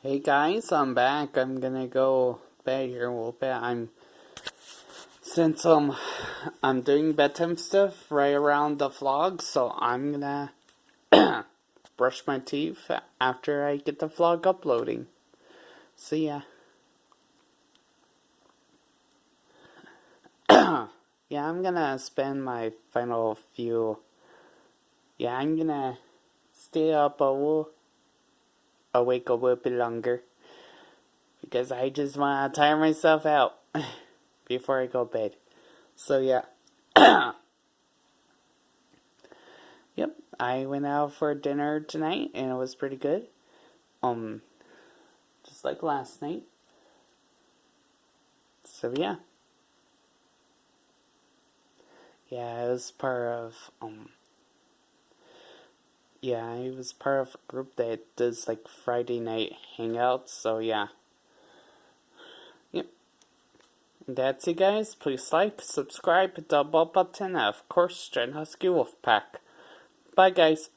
Hey guys, I'm back. I'm gonna go bed here a little bit. Since I'm doing bedtime stuff right around the vlog, so I'm gonna brush my teeth after I get the vlog uploading. So yeah. Yeah, I'm gonna spend my final few I'm gonna stay up awake a little bit longer because I just wanna tire myself out before I go to bed. So yeah. Yep, I went out for dinner tonight and it was pretty good. Um, just like last night. So yeah. Yeah, it was part of it was part of a group that does like Friday night hangouts, so yeah. Yep. And that's it guys. Please like, subscribe, hit the bell button, and of course join Husky Wolfpack. Bye guys.